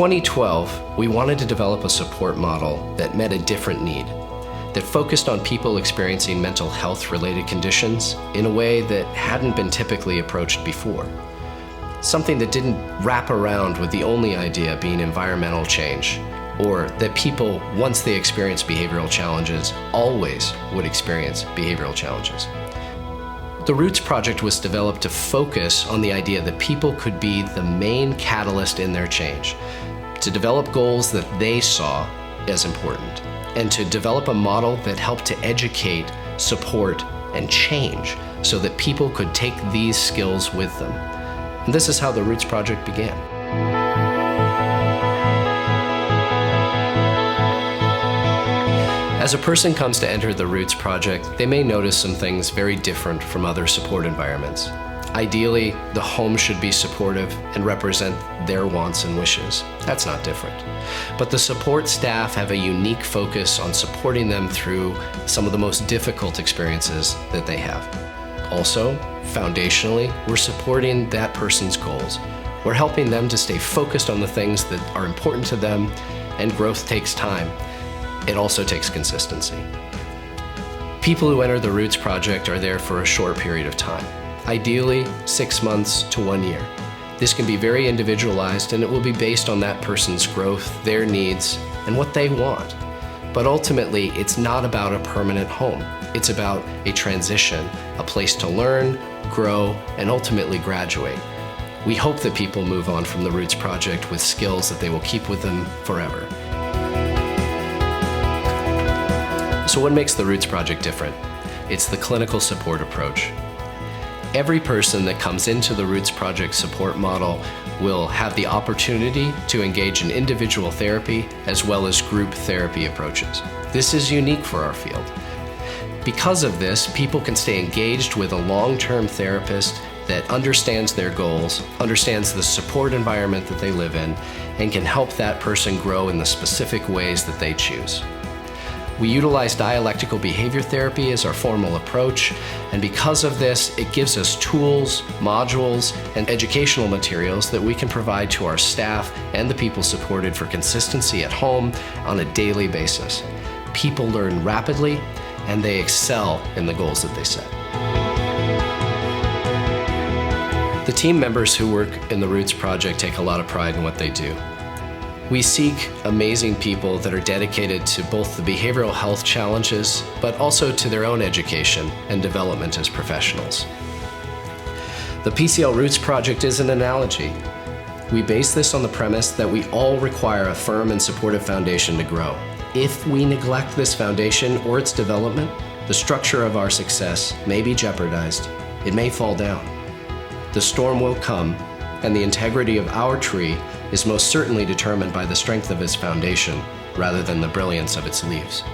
2012, we wanted to develop a support model that met a different need, that focused on people experiencing mental health-related conditions in a way that hadn't been typically approached before. Something that didn't wrap around with the only idea being environmental change, or that people, once they experience behavioral challenges, always would experience behavioral challenges. The Roots project was developed to focus on the idea that people could be the main catalyst in their change, to develop goals that they saw as important, and to develop a model that helped to educate, support, and change so that people could take these skills with them. And this is how the Roots project began. As a person comes to enter the Roots project, they may notice some things very different from other support environments. Ideally, the home should be supportive and represent their wants and wishes. That's not different. But the support staff have a unique focus on supporting them through some of the most difficult experiences that they have. Also, foundationally, we're supporting that person's goals. We're helping them to stay focused on the things that are important to them, and growth takes time. It also takes consistency. People who enter the Roots project are there for a short period of time. Ideally, 6 months to 1 year. This can be very individualized, and it will be based on that person's growth, their needs, and what they want. But ultimately, it's not about a permanent home. It's about a transition, a place to learn, grow, and ultimately graduate. We hope that people move on from the Roots project with skills that they will keep with them forever. So what makes the Roots project different? It's the clinical support approach. Every person that comes into the Roots project support model will have the opportunity to engage in individual therapy as well as group therapy approaches. This is unique for our field. Because of this, people can stay engaged with a long-term therapist that understands their goals, understands the support environment that they live in, and can help that person grow in the specific ways that they choose. We utilize dialectical behavior therapy as our formal approach, and because of this, it gives us tools, modules, and educational materials that we can provide to our staff and the people supported for consistency at home on a daily basis. People learn rapidly, and they excel in the goals that they set. The team members who work in the Roots project take a lot of pride in what they do. We seek amazing people that are dedicated to both the behavioral health challenges, but also to their own education and development as professionals. The PCL Roots project is an analogy. We base this on the premise that we all require a firm and supportive foundation to grow. If we neglect this foundation or its development, the structure of our success may be jeopardized. It may fall down. The storm will come, and the integrity of our tree is most certainly determined by the strength of its foundation rather than the brilliance of its leaves.